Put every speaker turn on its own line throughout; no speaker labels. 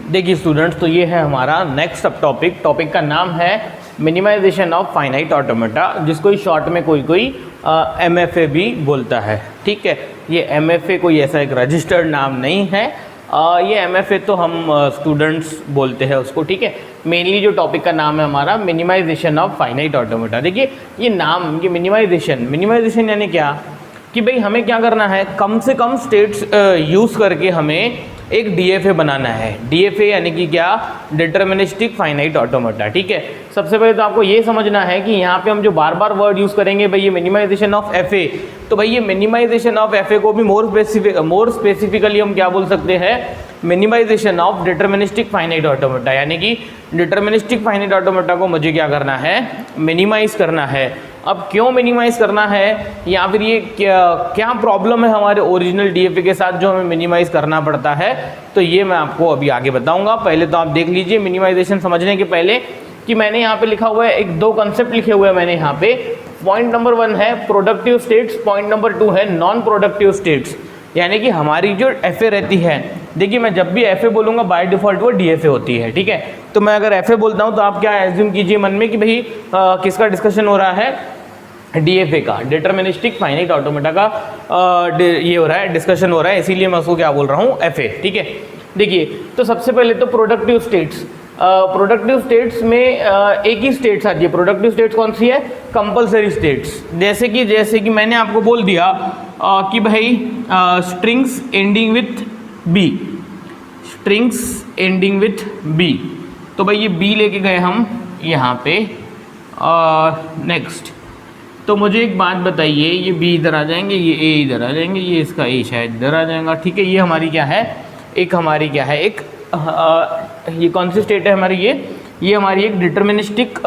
देखिए स्टूडेंट्स, तो ये है हमारा नेक्स्ट सब टॉपिक का नाम है मिनिमाइजेशन ऑफ फाइनाइट ऑटोमेटा, जिसको शॉर्ट में कोई MFA भी बोलता है। ठीक है, ये MFA कोई ऐसा एक रजिस्टर्ड नाम नहीं है, ये MFA तो हम स्टूडेंट्स बोलते हैं उसको। ठीक है, मेनली जो टॉपिक का नाम है हमारा मिनिमाइजेशन ऑफ फाइनाइट ऑटोमेटा। देखिए ये नाम, ये मिनिमाइजेशन यानी क्या कि भाई हमें क्या करना है, कम से कम स्टेट्स यूज़ करके हमें एक DFA बनाना है। DFA यानी कि क्या, डिटर्मिनिस्टिक फाइनाइट ऑटोमेटा। ठीक है, सबसे पहले तो आपको ये समझना है कि यहाँ पे हम जो बार बार वर्ड यूज़ करेंगे भाई ये मिनिमाइजेशन ऑफ FA, तो भाई ये मिनिमाइजेशन ऑफ FA को भी मोर स्पेसिफिकली हम क्या बोल सकते हैं, minimisation of deterministic finite automata. यानी कि डिटर्मिनिस्टिक फाइनाइट ऑटोमेटा को मुझे क्या करना है, मिनिमाइज करना है। अब क्यों मिनिमाइज करना है, या फिर ये क्या प्रॉब्लम है हमारे ओरिजिनल DFA के साथ जो हमें मिनिमाइज करना पड़ता है, तो ये मैं आपको अभी आगे बताऊंगा। पहले तो आप देख लीजिए मिनिमाइजेशन समझने के पहले कि मैंने यहाँ पे लिखा हुआ है, एक दो कंसेप्ट लिखे हुए हैं मैंने यहाँ पे। पॉइंट नंबर 1 है प्रोडक्टिव स्टेट्स, पॉइंट नंबर 2 है नॉन प्रोडक्टिव स्टेट्स। यानी कि हमारी जो FA रहती है, देखिए मैं जब भी FA बोलूँगा बाय डिफ़ॉल्ट वो DFA होती है। ठीक है, तो मैं अगर FA बोलता हूँ तो आप क्या एज्यूम कीजिए मन में कि भाई किसका डिस्कशन हो रहा है, DFA का, डिटर्मिनिस्टिक फाइनाइट ऑटोमेटा का ये हो रहा है, डिस्कशन हो रहा है, इसीलिए मैं उसको क्या बोल रहा हूँ, FA। ठीक है, देखिए तो सबसे पहले तो प्रोडक्टिव स्टेट्स। प्रोडक्टिव स्टेट्स में एक ही स्टेट्स आती है। प्रोडक्टिव स्टेट्स कौन सी है, कंपलसरी स्टेट्स। जैसे कि मैंने आपको बोल दिया कि भाई strings ending with B, strings ending with B, तो भाई ये B लेके गए हम यहाँ पे। नेक्स्ट, तो मुझे एक बात बताइए, ये B इधर आ जाएंगे, ये A इधर आ जाएंगे, ये इसका A शायद इधर आ जाएगा। ठीक है, ये हमारी क्या है, एक ये कौन सी स्टेट है हमारी, ये हमारी एक डिटर्मिनिस्टिक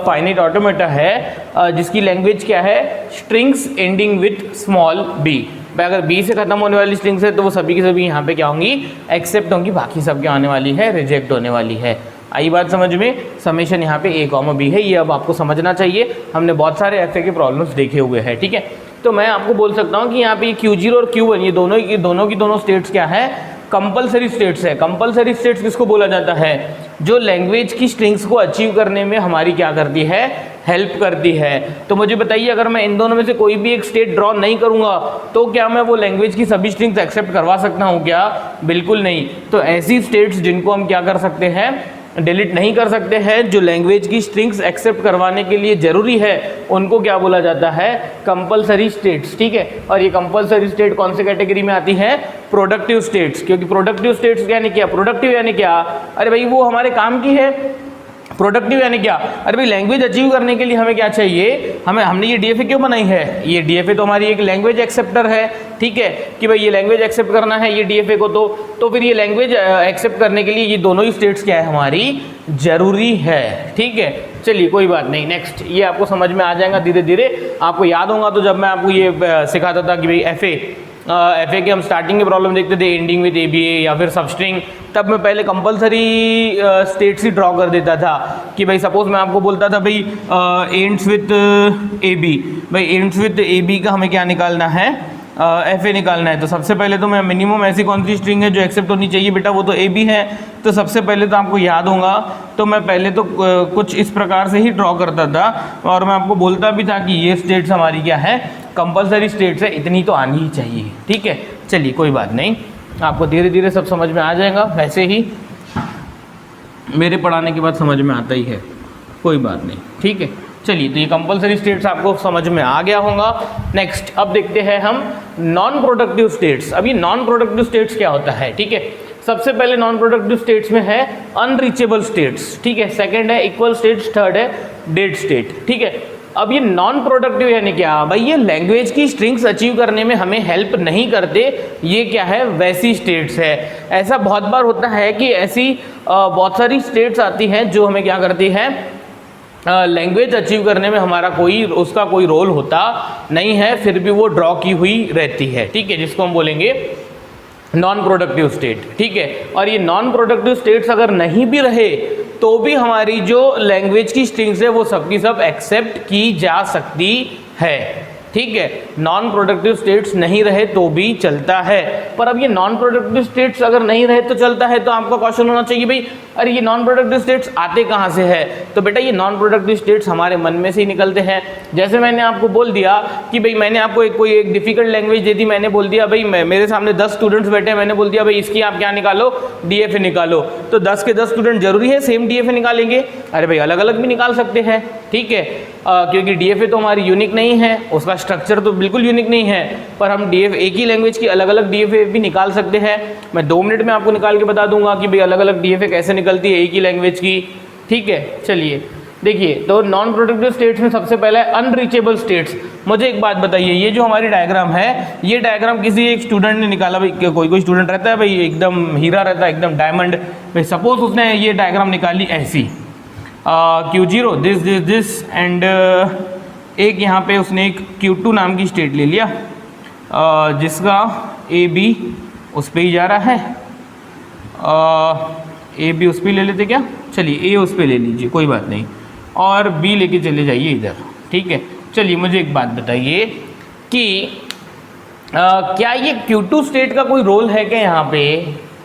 फाइनाइट ऑटोमेटा है, जिसकी लैंग्वेज क्या है, strings ending with small b। अगर B से खत्म होने वाली स्ट्रिंग्स है तो वो सभी की सभी यहाँ पे क्या होंगी, एक्सेप्ट होंगी, बाकी सब क्या आने वाली है, रिजेक्ट होने वाली है। आई बात समझ में, समेशन यहाँ पे A, B है, ये अब आपको समझना चाहिए। हमने बहुत सारे FA के प्रॉब्लम्स देखे हुए हैं। ठीक है, तो मैं आपको बोल सकता हूँ कि यहाँ पे Q0 और Q1 ये दोनों स्टेट्स क्या है, कंपलसरी स्टेट्स है। कंपलसरी स्टेट्स किसको बोला जाता है, जो लैंग्वेज की स्ट्रिंग्स को अचीव करने में हमारी क्या करती है, हेल्प करती है। तो मुझे बताइए, अगर मैं इन दोनों में से कोई भी एक स्टेट ड्रॉ नहीं करूंगा तो क्या मैं वो लैंग्वेज की सभी स्ट्रिंग्स एक्सेप्ट करवा सकता हूँ क्या, बिल्कुल नहीं। तो ऐसी स्टेट्स जिनको हम क्या कर सकते हैं, डिलीट नहीं कर सकते हैं, जो लैंग्वेज की स्ट्रिंग्स एक्सेप्ट करवाने के लिए ज़रूरी है, उनको क्या बोला जाता है, कंपलसरी स्टेट्स। ठीक है, और ये कंपलसरी स्टेट कौन से कैटेगरी में आती है, प्रोडक्टिव स्टेट्स। क्योंकि प्रोडक्टिव स्टेट्स यानी क्या, प्रोडक्टिव यानी क्या, अरे भाई वो हमारे काम की है। प्रोडक्टिव यानी क्या, अरे भाई लैंग्वेज अचीव करने के लिए हमें क्या चाहिए, हमने ये DFA क्यों बनाई है, ये DFA तो हमारी एक लैंग्वेज एक्सेप्टर है। ठीक है, कि भाई ये लैंग्वेज एक्सेप्ट करना है ये DFA को, तो फिर ये लैंग्वेज एक्सेप्ट करने के लिए ये दोनों ही स्टेट्स क्या है, हमारी जरूरी है। ठीक है, चलिए कोई बात नहीं। नेक्स्ट, ये आपको समझ में आ जाएगा धीरे धीरे, आपको याद होगा तो जब मैं आपको ये सिखाता था कि भाई FA के हम स्टार्टिंग के प्रॉब्लम देखते थे, एंडिंग विद ABA या फिर सबस्ट्रिंग, तब मैं पहले कंपलसरी स्टेट्स ही ड्रॉ कर देता था कि भाई सपोज मैं आपको बोलता था भाई एंड्स विद AB, भाई एंड्स विद AB का हमें क्या निकालना है, FA निकालना है। तो सबसे पहले तो मैं मिनिमम ऐसी कौन सी स्ट्रिंग है जो एक्सेप्ट होनी चाहिए बेटा, वो तो AB है। तो सबसे पहले तो आपको याद होगा, तो मैं पहले तो कुछ इस प्रकार से ही ड्रॉ करता था और मैं आपको बोलता भी था कि ये स्टेट्स हमारी क्या है, कंपलसरी स्टेट्स है, इतनी तो आनी ही चाहिए। ठीक है, चलिए कोई बात नहीं, आपको धीरे धीरे सब समझ में आ जाएगा, वैसे ही मेरे पढ़ाने के बाद समझ में आता ही है, कोई बात नहीं। ठीक है, चलिए तो ये कंपलसरी स्टेट्स आपको समझ में आ गया होगा। नेक्स्ट, अब देखते हैं हम नॉन प्रोडक्टिव स्टेट्स। अब ये नॉन प्रोडक्टिव स्टेट्स क्या होता है, ठीक है, सबसे पहले नॉन प्रोडक्टिव स्टेट्स में है अनरीचेबल स्टेट्स। ठीक है, सेकंड है इक्वल स्टेट्स, थर्ड है डेड स्टेट। ठीक है, अब ये नॉन प्रोडक्टिव यानी क्या भाई, ये लैंग्वेज की स्ट्रिंग्स अचीव करने में हमें हेल्प नहीं करते, ये क्या है, वैसी स्टेट्स है। ऐसा बहुत बार होता है कि ऐसी बहुत सारी स्टेट्स आती हैं जो हमें क्या करती है, लैंग्वेज अचीव करने में हमारा उसका कोई रोल होता नहीं है, फिर भी वो ड्रॉ की हुई रहती है। ठीक है, जिसको हम बोलेंगे नॉन प्रोडक्टिव स्टेट। ठीक है, और ये नॉन प्रोडक्टिव स्टेट्स अगर नहीं भी रहे तो भी हमारी जो लैंग्वेज की स्ट्रिंग्स है वो सब की सब एक्सेप्ट की जा सकती है। ठीक है, नॉन प्रोडक्टिव स्टेट्स नहीं रहे तो भी चलता है। पर अब ये नॉन प्रोडक्टिव स्टेट्स अगर नहीं रहे तो चलता है, तो आपका क्वेश्चन होना चाहिए भाई अरे ये नॉन प्रोडक्टिव स्टेट्स आते कहाँ से है? तो बेटा ये नॉन प्रोडक्टिव स्टेट्स हमारे मन में से ही निकलते हैं। जैसे मैंने आपको बोल दिया कि भाई मैंने आपको कोई एक डिफिकल्ट लैंग्वेज दे दी, मैंने बोल दिया भाई मेरे सामने 10 स्टूडेंट्स बैठे हैं, मैंने बोल दिया भाई इसकी आप क्या निकालो, डीएफए निकालो। तो 10 के 10 स्टूडेंट जरूरी है सेम डीएफए निकालेंगे? अरे भाई अलग अलग भी निकाल सकते हैं, ठीक है, क्योंकि डीएफए तो हमारी यूनिक नहीं है, उसका स्ट्रक्चर तो बिल्कुल यूनिक नहीं है, पर हम डीएफए एक ही लैंग्वेज की अलग अलग डीएफए भी निकाल सकते हैं। मैं 2 मिनट में आपको निकाल के बता दूंगा कि भाई अलग अलग डीएफए कैसे निकलती है एक ही लैंग्वेज की, ठीक है। चलिए देखिए, तो नॉन प्रोडक्टिव स्टेट्स में सबसे पहला है अनरीचेबल स्टेट्स। मुझे एक बात बताइए, ये जो हमारी डायग्राम है, ये डायग्राम किसी एक स्टूडेंट ने निकाला, भाई कोई स्टूडेंट रहता है भाई एकदम हीरा रहता है, एकदम डायमंड, भाई सपोज उसने ये डायग्राम निकाली ऐसी Q0 दिस एंड एक यहाँ पे उसने एक Q2 नाम की स्टेट ले लिया जिसका AB उस पर ही जा रहा है, AB उस पर ले लेते क्या, चलिए A उस पर ले लीजिए कोई बात नहीं, और B लेके चले जाइए इधर, ठीक है। चलिए मुझे एक बात बताइए कि क्या ये Q2 स्टेट का कोई रोल है क्या यहाँ पे?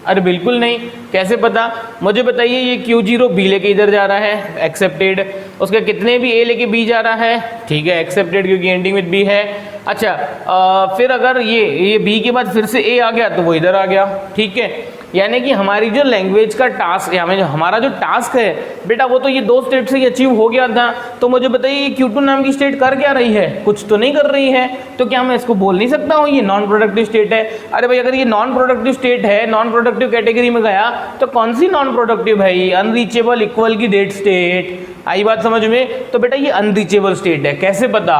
अरे बिल्कुल नहीं, कैसे पता? मुझे बताइए ये Q0 B लेके इधर जा रहा है, एक्सेप्टेड, उसके कितने भी A लेके B जा रहा है, ठीक है, एक्सेप्टेड क्योंकि एंडिंग विद B है। अच्छा फिर अगर ये B के बाद फिर से A आ गया तो वो इधर आ गया, ठीक है। यानी कि हमारी जो लैंग्वेज का टास्क या हमारा जो टास्क है बेटा वो तो ये 2 स्टेट से ही अचीव हो गया था। तो मुझे बताइए ये Q2 नाम की स्टेट कर क्या रही है? कुछ तो नहीं कर रही है, तो क्या मैं इसको बोल नहीं सकता हूँ ये नॉन प्रोडक्टिव स्टेट है? अरे भाई अगर ये नॉन प्रोडक्टिव स्टेट है, नॉन प्रोडक्टिव कैटेगरी में गया, तो कौन सी नॉन प्रोडक्टिव है? अनरीचेबल, इक्वल की डेट स्टेट, आई बात समझ में? तो बेटा ये अनरीचेबल स्टेट है। कैसे पता?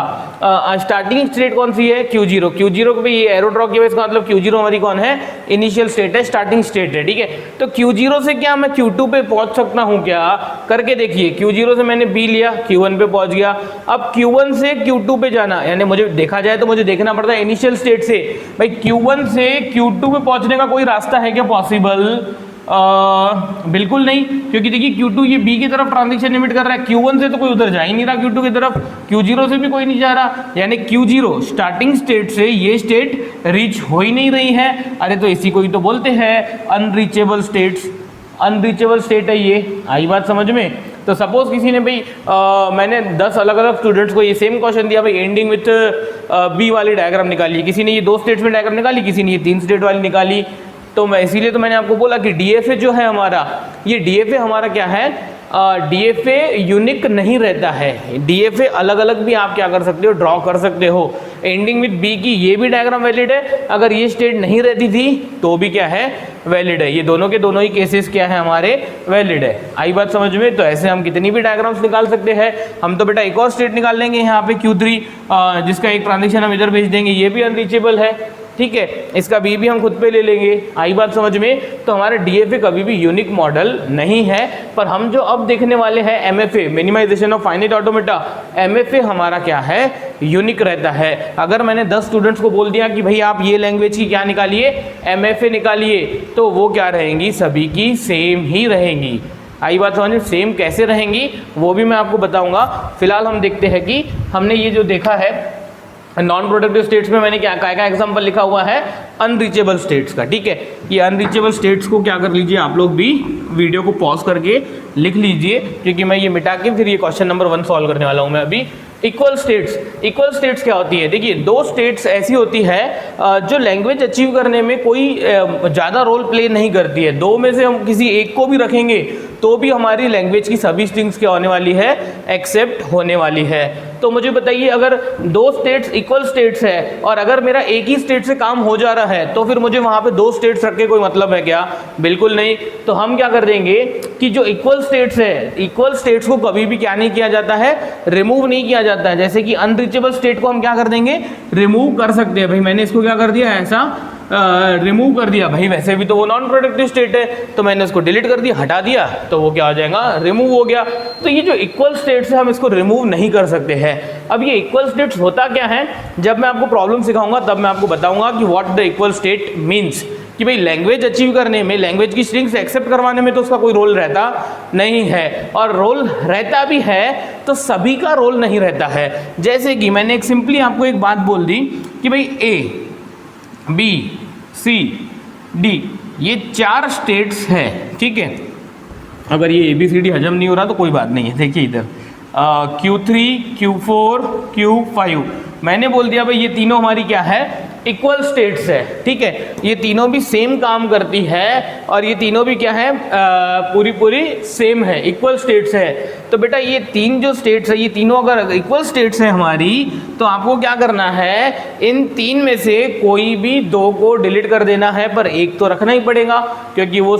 स्टार्टिंग स्टेट कौन सी है? Q0। Q0 को भी ये एरो ड्रॉ किया, इसका मतलब Q0 हमारी कौन है? इनिशियल स्टेट है, स्टार्टिंग स्टेट है, ठीक है। तो Q0 से क्या मैं Q2 पे पहुंच सकता हूं क्या? करके देखिए, Q0 से मैंने B लिया, Q1 पे पहुंच गया। अब Q1 से Q2 पे जाना, यानी मुझे देखा जाए तो मुझे देखना पड़ता है इनिशियल स्टेट से, भाई Q1 से Q2 पे पहुंचने का कोई रास्ता है क्या पॉसिबल? बिल्कुल नहीं, क्योंकि देखिए Q2 ये B की तरफ ट्रांजिशन एमिट कर रहा है, Q1 से तो कोई उधर जा ही नहीं रहा Q2 की तरफ, Q0 से भी कोई नहीं जा रहा, यानी Q0 स्टार्टिंग स्टेट से ये स्टेट रीच हो ही नहीं रही है। अरे तो इसी को ही तो बोलते हैं अनरीचेबल स्टेट्स, अनरीचेबल स्टेट है ये, आई बात समझ में? तो सपोज किसी ने भाई मैंने 10 अलग अलग स्टूडेंट्स को ये सेम क्वेश्चन दिया, भाई एंडिंग विथ B वाली डायग्राम निकाली, किसी ने ये 2 स्टेट्स में डायग्राम निकाली, किसी ने ये 3 स्टेट वाली निकाली। तो मैं इसीलिए तो मैंने आपको बोला कि डीएफए जो है हमारा, ये डीएफए हमारा क्या है? डीएफए यूनिक नहीं रहता है। डीएफए अलग अलग भी आप क्या कर सकते हो? ड्रॉ कर सकते हो। एंडिंग विद बी की ये भी डायग्राम वैलिड है, अगर ये स्टेट नहीं रहती थी तो भी क्या है? वैलिड है। ये दोनों के दोनों ही केसेस क्या है हमारे? वैलिड है। आई बात समझ में? तो ऐसे हम कितनी भी डायग्राम्स निकाल सकते हैं। हम तो बेटा एक और स्टेट निकाल लेंगे यहाँ पे Q3, जिसका एक ट्रांजिशन हम इधर भेज देंगे, ये भी अनरीचेबल है, ठीक है। इसका B भी हम खुद पे ले लेंगे, आई बात समझ में? तो हमारा डीएफए कभी भी यूनिक मॉडल नहीं है। पर हम जो अब देखने वाले हैं MFA, minimisation of finite automata, MFA हमारा क्या है? यूनिक रहता है। अगर मैंने 10 स्टूडेंट्स को बोल दिया कि भाई आप ये लैंग्वेज की क्या निकालिए? एमएफए निकालिए, तो वो क्या रहेंगी? सभी की सेम ही रहेंगी। आई बात समझ में? सेम कैसे रहेंगी वो भी मैं आपको बताऊंगा। फिलहाल हम देखते हैं कि हमने ये जो देखा है नॉन प्रोडक्टिव स्टेट्स में मैंने क्या क्या एग्जांपल लिखा हुआ है अनरीचेबल स्टेट्स का, ठीक है। ये अनरीचेबल स्टेट्स को क्या कर लीजिए आप लोग भी वीडियो को पॉज करके लिख लीजिए, क्योंकि मैं ये मिटा के फिर ये क्वेश्चन नंबर 1 सॉल्व करने वाला हूँ मैं अभी। इक्वल स्टेट्स क्या होती है? देखिए 2 स्टेट्स ऐसी होती है जो लैंग्वेज अचीव करने में कोई ज़्यादा रोल प्ले नहीं करती है। 2 में से हम किसी एक को भी रखेंगे तो भी हमारी लैंग्वेज की सभी स्ट्रिंग्स क्या होने वाली है? एक्सेप्ट होने वाली है। तो मुझे बताइए अगर 2 स्टेट्स इक्वल स्टेट्स है और अगर मेरा एक ही स्टेट से काम हो जा रहा है तो फिर मुझे वहाँ पे 2 स्टेट्स रख के कोई मतलब है क्या? बिल्कुल नहीं। तो हम क्या कर देंगे कि जो इक्वल स्टेट्स है, इक्वल स्टेट्स को कभी भी क्या नहीं किया जाता है? रिमूव नहीं किया जाता है। जैसे कि अनरीचेबल स्टेट को हम क्या कर देंगे? रिमूव कर सकते हैं। भाई मैंने इसको क्या कर दिया? ऐसा रिमूव कर दिया। भाई वैसे भी तो वो नॉन प्रोडक्टिव स्टेट है, तो मैंने इसको डिलीट कर दिया, हटा दिया, तो वो क्या हो जाएगा? रिमूव हो गया। तो ये जो इक्वल स्टेट्स है हम इसको रिमूव नहीं कर सकते हैं। अब ये इक्वल स्टेट्स होता क्या है? जब मैं आपको प्रॉब्लम सिखाऊंगा तब मैं आपको बताऊंगा कि what the equal state means, कि भाई लैंग्वेज अचीव करने में, लैंग्वेज की स्ट्रिंग्स एक्सेप्ट करवाने में तो उसका कोई रोल रहता नहीं है, और रोल रहता भी है तो सभी का रोल नहीं रहता है। जैसे कि मैंने एक सिंपली आपको एक बात बोल दी कि भाई ए बी सी डी ये 4 स्टेट्स है, ठीक है। अगर ये ABCD हजम नहीं हो रहा तो कोई बात नहीं है, देखिए इधर Q3 Q4 Q5 मैंने बोल दिया भाई ये तीनों हमारी क्या है, इक्वल स्टेट्स है, ठीक है। ये तीनों भी सेम काम करती है और ये तीनों भी क्या है, पूरी पूरी सेम है, इक्वल स्टेट्स है। तो बेटा ये 3 जो स्टेट्स है, ये तीनों अगर इक्वल स्टेट्स है हमारी, तो आपको क्या करना है, इन 3 में से कोई भी 2 को डिलीट कर देना है, पर एक तो रखना ही पड़ेगा, क्योंकि वो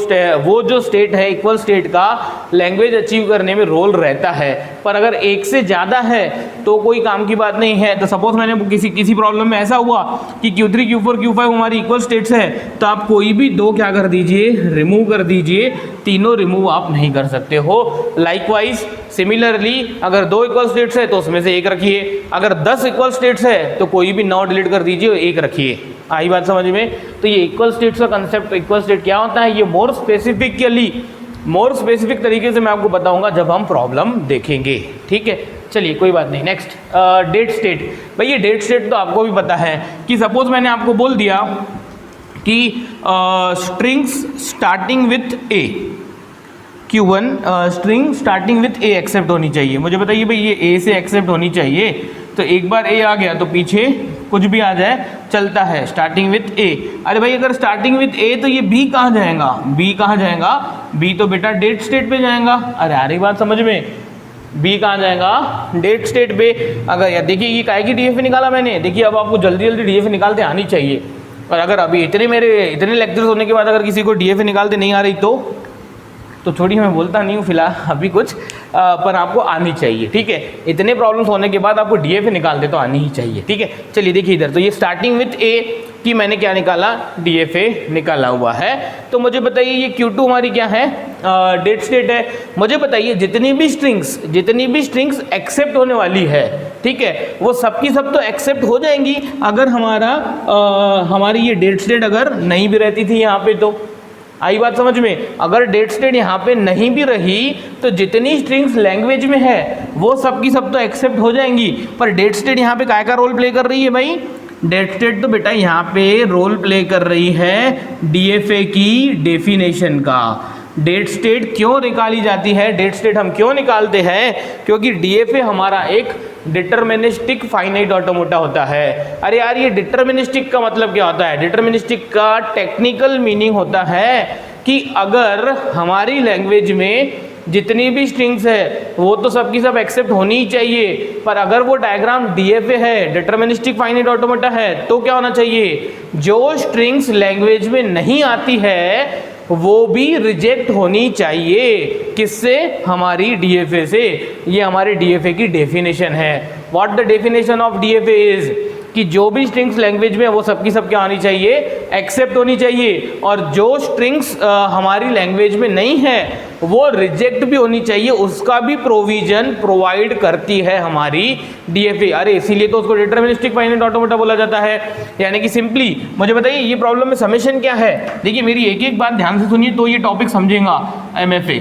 जो स्टेट है इक्वल स्टेट का लैंग्वेज अचीव करने में रोल रहता है। पर अगर एक से ज़्यादा है तो कोई काम की बात नहीं है। तो सपोज मैंने किसी प्रॉब्लम में ऐसा हुआ कि Q3 Q4 Q5 हमारी इक्वल स्टेट्स है, तो आप कोई भी 2 क्या कर दीजिए, रिमूव कर दीजिए, तीनों रिमूव आप नहीं कर सकते हो। लाइकवाइज सिमिलरली अगर 2 इक्वल स्टेट्स है तो उसमें से एक रखिए, अगर 10 इक्वल स्टेट्स है तो कोई भी 9 डिलीट कर दीजिए, एक रखिए। आई बात समझ में? तो ये इक्वल स्टेट्स का कंसेप्ट, इक्वल स्टेट क्या होता है, ये मोर स्पेसिफिक तरीके से मैं आपको बताऊंगा जब हम प्रॉब्लम देखेंगे, ठीक है। चलिए कोई बात नहीं। Next dead state. भाई ये डेट स्टेट तो आपको भी पता है कि सपोज मैंने आपको बोल दिया कि strings starting with A, Q1 string starting with A accept होनी चाहिए। मुझे बताइए भाई ये ए से एक्सेप्ट होनी चाहिए, तो एक बार ए आ गया तो पीछे कुछ भी आ जाए चलता है, स्टार्टिंग विथ ए। अरे भाई अगर स्टार्टिंग विथ ए तो ये बी कहाँ जाएगा, बी कहाँ जाएगा, बी तो बेटा डेट स्टेट पे जाएगा। अरे आ रही बात समझ में, बी कहाँ जाएगा, डेट स्टेट पे। अगर यार देखिए ये काहे की DFA निकाला मैंने, देखिए अब आपको जल्दी जल्दी DFA निकालते आनी चाहिए। और अगर अभी इतने लेक्चर्स होने के बाद अगर किसी को DFA निकालते नहीं आ रही तो छोड़िए, मैं बोलता नहीं हूँ फिलहाल अभी कुछ, पर आपको आनी चाहिए, ठीक है। इतने प्रॉब्लम्स होने के बाद आपको DFA निकालते तो आनी ही चाहिए, ठीक है। चलिए देखिए इधर, तो ये स्टार्टिंग विथ ए की मैंने क्या निकाला, DFA निकाला हुआ है। तो मुझे बताइए ये Q2 हमारी क्या है, डेट स्टेट है। मुझे बताइए जितनी भी स्ट्रिंग्स एक्सेप्ट होने वाली है, ठीक है, वो सब की सब तो एक्सेप्ट हो जाएंगी अगर हमारी ये डेट स्टेट अगर नहीं भी रहती थी यहाँ पे। तो आई बात समझ में, अगर डेट स्टेट यहाँ पे नहीं भी रही तो जितनी स्ट्रिंग्स लैंग्वेज में है वो सब की सब तो एक्सेप्ट हो जाएंगी। पर डेट स्टेट यहाँ पे काय का रोल प्ले कर रही है भाई, डेट स्टेट तो बेटा यहाँ पे रोल प्ले कर रही है DFA की डेफिनेशन का। डेट स्टेट क्यों निकाली जाती है, डेट स्टेट हम क्यों निकालते हैं, क्योंकि DFA हमारा एक डिटर्मिनिस्टिक फाइनाइट ऑटोमेटा होता है। अरे यार ये डिटर्मिनिस्टिक का मतलब क्या होता है, डिटर्मिनिस्टिक का टेक्निकल मीनिंग होता है कि अगर हमारी लैंग्वेज में जितनी भी स्ट्रिंग्स है वो तो सबकी सब एक्सेप्ट होनी ही चाहिए, पर अगर वो डायग्राम DFA है, डिटर्मिनिस्टिक फाइनाइट ऑटोमेटा है, तो क्या होना चाहिए, जो स्ट्रिंग्स लैंग्वेज में नहीं आती है वो भी रिजेक्ट होनी चाहिए। किससे, हमारी DFA से। ये हमारे DFA की डेफिनेशन है। What the definition of DFA is कि जो भी स्ट्रिंग्स लैंग्वेज में है वो सबकी सब क्या होनी चाहिए, एक्सेप्ट होनी चाहिए, और जो स्ट्रिंग्स हमारी लैंग्वेज में नहीं है वो रिजेक्ट भी होनी चाहिए, उसका भी प्रोविजन प्रोवाइड करती है हमारी DFA। अरे इसीलिए तो उसको डिटर्मिनिस्टिक फाइनाइट ऑटोमेटा बोला जाता है। यानी कि सिंपली मुझे बताइए ये प्रॉब्लम में समेशन क्या है। देखिए मेरी एक एक बात ध्यान से सुनिए तो ये टॉपिक समझेगा MFA,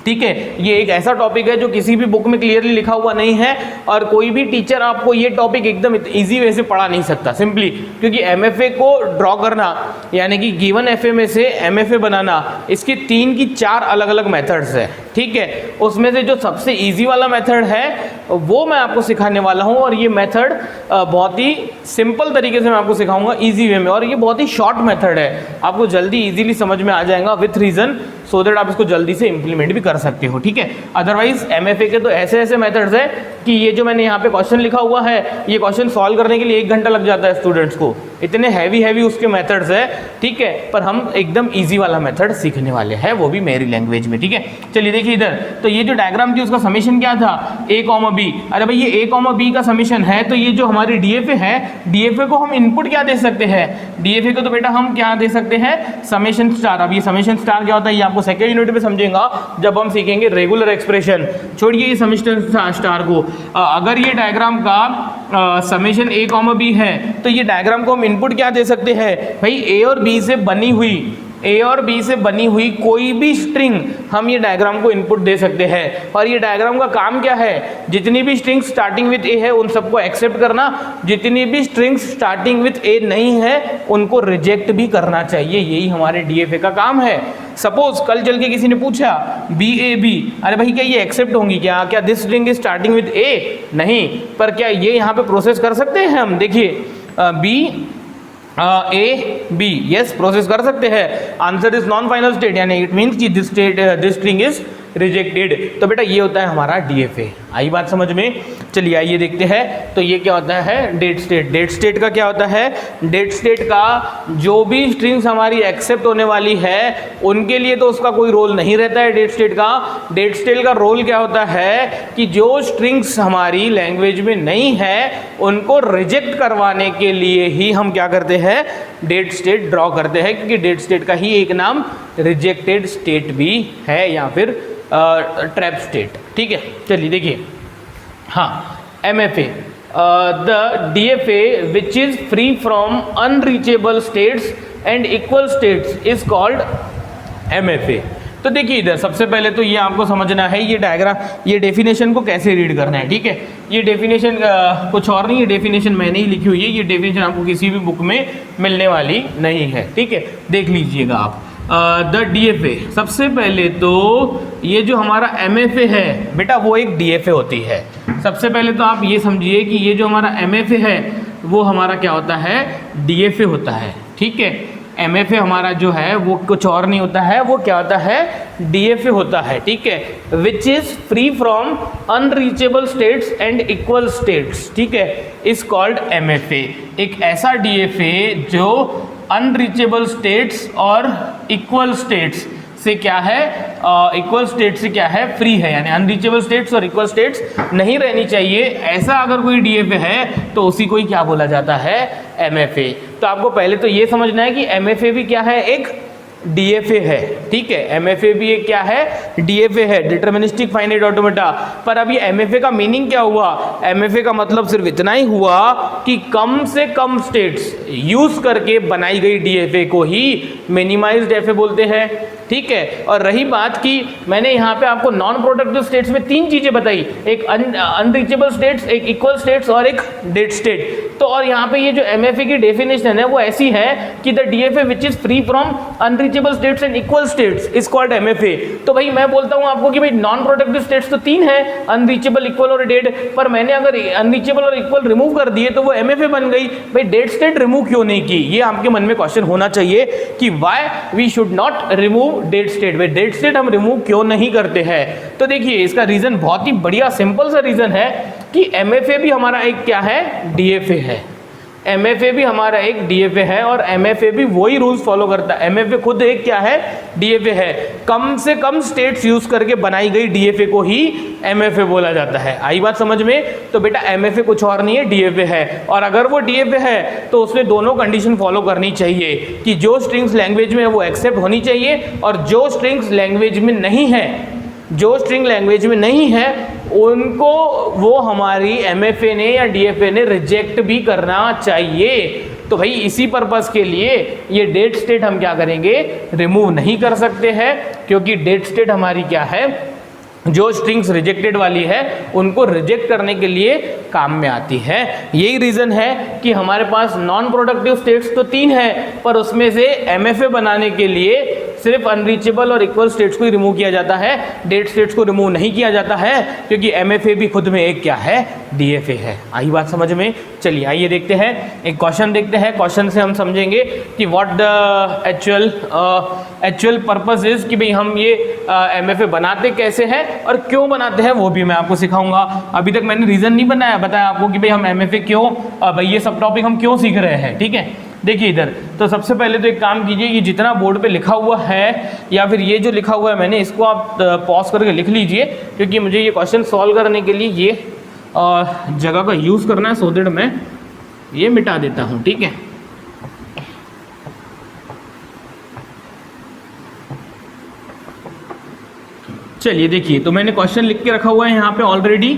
ठीक है। ये एक ऐसा टॉपिक है जो किसी भी बुक में क्लियरली लिखा हुआ नहीं है और कोई भी टीचर आपको ये टॉपिक एकदम इजी वे से पढ़ा नहीं सकता, सिंपली क्योंकि MFA को ड्रॉ करना यानी कि गिवन FA में से MFA बनाना, इसकी 3 की 4 अलग अलग मेथड्स है, ठीक है। उसमें से जो सबसे इजी वाला मेथड है वो मैं आपको सिखाने वाला हूँ, और ये मेथड बहुत ही सिंपल तरीके से मैं आपको सिखाऊंगा इजी वे में, और ये बहुत ही शॉर्ट मेथड है, आपको जल्दी इजीली समझ में आ जाएगा विथ रीजन, सो दैट आप इसको जल्दी से इंप्लीमेंट भी कर सकते हो, ठीक है। अदरवाइज MFA के तो ऐसे ऐसे मेथड्स है कि ये जो मैंने यहाँ पे क्वेश्चन लिखा हुआ है ये क्वेश्चन सॉल्व करने के लिए 1 घंटा लग जाता है स्टूडेंट्स को, इतने हैवी उसके मेथड्स है, ठीक है। पर हम एकदम इजी वाला मेथड सीखने वाले हैं, वो भी मेरी लैंग्वेज में, ठीक है। चलिए देखिए इधर, तो ये जो डायग्राम थी उसका समीशन क्या था, A, B। अरे भाई ये A, B का समीशन है, तो ये जो हमारी DFA है, DFA को हम इनपुट क्या दे सकते हैं, DFA को तो बेटा हम क्या दे सकते हैं, समेशन स्टार। अब ये समेशन स्टार क्या होता है ये आपको सेकेंड यूनिट में समझेगा जब हम सीखेंगे रेगुलर एक्सप्रेशन। छोड़िए ये समेशन स्टार को, अगर ये डायग्राम का समेशन A, B है तो ये डायग्राम को हम इनपुट क्या दे सकते हैं भाई, A और B से बनी हुई ए और बी से बनी हुई कोई भी स्ट्रिंग हम ये डायग्राम को इनपुट दे सकते हैं। और ये डायग्राम का काम क्या है, जितनी भी स्ट्रिंग स्टार्टिंग विथ ए है उन सबको एक्सेप्ट करना, जितनी भी स्ट्रिंग्स स्टार्टिंग विथ ए नहीं है उनको रिजेक्ट भी करना चाहिए। यही हमारे डीएफए का काम है। सपोज कल चल के किसी ने पूछा बी ए बी, अरे भाई क्या ये एक्सेप्ट होंगी, क्या क्या this string is starting with A, नहीं, पर क्या ये यहाँ पे प्रोसेस कर सकते हैं हम, देखिए B A B, yes process कर सकते हैं। Answer is non final state, यानी इट मीन्स कि दिस स्ट्रिंग इज रिजेक्टेड। तो बेटा ये होता है हमारा डीएफए। आई बात समझ में? चलिए आइए देखते हैं। तो ये क्या होता है, डेट स्टेट। डेट स्टेट का क्या होता है, डेट स्टेट का जो भी स्ट्रिंग्स हमारी एक्सेप्ट होने वाली है उनके लिए तो उसका कोई रोल नहीं रहता है डेट स्टेट का। डेट स्टेट का रोल क्या होता है कि जो स्ट्रिंग्स हमारी लैंग्वेज में नहीं है उनको रिजेक्ट करवाने के लिए ही हम क्या करते हैं, डेट स्टेट ड्रॉ करते हैं, क्योंकि डेट स्टेट का ही एक नाम रिजेक्टेड स्टेट भी है या फिर ट्रैप स्टेट। ठीक है, चलिए देखिए, हाँ MFA, the DFA which is free from unreachable states and equal states is called MFA। तो देखिए इधर सबसे पहले तो ये आपको समझना है, ये डायग्राम, ये डेफिनेशन को कैसे रीड करना है। ठीक है, ये डेफिनेशन कुछ और नहीं, ये डेफिनेशन मैंने ही लिखी हुई है, ये डेफिनेशन आपको किसी भी बुक में मिलने वाली नहीं है। ठीक है, देख लीजिएगा आप। द DFA, सबसे पहले तो ये जो हमारा MFA है बेटा वो एक DFA होती है। सबसे पहले तो आप ये समझिए कि ये जो हमारा MFA है वो हमारा क्या होता है, DFA होता है। ठीक है, MFA हमारा जो है वो कुछ और नहीं होता है, वो क्या होता है, DFA होता है। ठीक है, which is free from unreachable states and equal states, ठीक है, इज कॉल्ड MFA। एक ऐसा DFA जो अनरीचेबल स्टेट्स और इक्वल स्टेट्स से क्या है, इक्वल स्टेट से क्या है, फ्री है, यानी अनरीचेबल स्टेट्स और इक्वल स्टेट्स नहीं रहनी चाहिए। ऐसा अगर कोई DFA है तो उसी को ही क्या बोला जाता है, MFA। तो आपको पहले तो ये समझना है कि MFA भी क्या है, एक DFA है। ठीक है, MFA भी एक क्या है, DFA है, डिटरमिनिस्टिक फाइनाइट ऑटोमेटा। पर अब ये MFA का मीनिंग क्या हुआ, MFA का मतलब सिर्फ इतना ही हुआ कि कम से कम स्टेट्स यूज करके बनाई गई DFA को ही मिनिमाइज्ड FA बोलते हैं। ठीक है, और रही बात कि मैंने यहाँ पे आपको नॉन प्रोडक्टिव स्टेट्स में तीन चीजें बताई, एक अनरीचेबल स्टेट्स, एक इक्वल स्टेट्स और एक डेड स्टेट। तो और यहाँ पे ये जो MFA की डेफिनेशन है वो ऐसी है कि the DFA which is free from unreachable states and equal states is called MFA। तो भाई मैं बोलता हूँ आपको कि भाई नॉन प्रोडक्टिव स्टेट्स तो तीन है, अनरीचेबल, इक्वल और डेड, पर मैंने अगर अनरीचेबल और इक्वल रिमूव कर दिए तो वो MFA बन गई। भाई डेड स्टेट रिमूव क्यों नहीं की, ये आपके मन में क्वेश्चन होना चाहिए कि why we should not remove dead state. भाई डेड स्टेट हम रिमूव क्यों नहीं करते हैं, तो देखिए इसका रीजन बहुत ही बढ़िया सिंपल सा रीजन है कि MFA भी हमारा एक क्या है, DFA है। MFA भी हमारा एक DFA है और MFA भी वही रूल्स फॉलो करता है। MFA खुद एक क्या है, DFA है। कम से कम स्टेट्स यूज करके बनाई गई DFA को ही MFA बोला जाता है। आई बात समझ में? तो बेटा MFA कुछ और नहीं है, DFA है। और अगर वो DFA है तो उसमें दोनों कंडीशन फॉलो करनी चाहिए कि जो स्ट्रिंग्स लैंग्वेज में है वो एक्सेप्ट होनी चाहिए, और जो स्ट्रिंग्स लैंग्वेज में नहीं है, जो स्ट्रिंग लैंग्वेज में नहीं है उनको वो हमारी MFA ने या DFA ने रिजेक्ट भी करना चाहिए। तो भाई इसी पर्पस के लिए ये डेट स्टेट हम क्या करेंगे, रिमूव नहीं कर सकते हैं, क्योंकि डेट स्टेट हमारी क्या है, जो स्ट्रिंग्स रिजेक्टेड वाली है उनको रिजेक्ट करने के लिए काम में आती है। यही रीज़न है कि हमारे पास नॉन प्रोडक्टिव स्टेट्स तो तीन है, पर उसमें से MFA बनाने के लिए सिर्फ अनरीचेबल और इक्वल स्टेट्स को ही रिमूव किया जाता है, डेड स्टेट्स को रिमूव नहीं किया जाता है, क्योंकि MFA भी खुद में एक क्या है, DFA है। आई बात समझ में? चलिए आइए देखते हैं, एक क्वेश्चन देखते हैं। क्वेश्चन से हम समझेंगे कि what the actual purpose is, कि भाई हम ये MFA बनाते कैसे हैं और क्यों बनाते हैं वो भी मैं आपको सिखाऊंगा। अभी तक मैंने रीजन नहीं बताया आपको कि भाई हम MFA क्यों, भाई ये सब टॉपिक हम क्यों सीख रहे हैं। ठीक है, देखिए इधर तो सबसे पहले तो एक काम कीजिए, ये जितना बोर्ड पे लिखा हुआ है या फिर ये जो लिखा हुआ है मैंने, इसको आप पॉज करके लिख लीजिए, क्योंकि मुझे ये क्वेश्चन सॉल्व करने के लिए ये जगह का यूज़ करना है, सो दैट मैं ये मिटा देता हूँ। ठीक है, चलिए देखिए, तो मैंने क्वेश्चन लिख के रखा हुआ है यहाँ पे ऑलरेडी।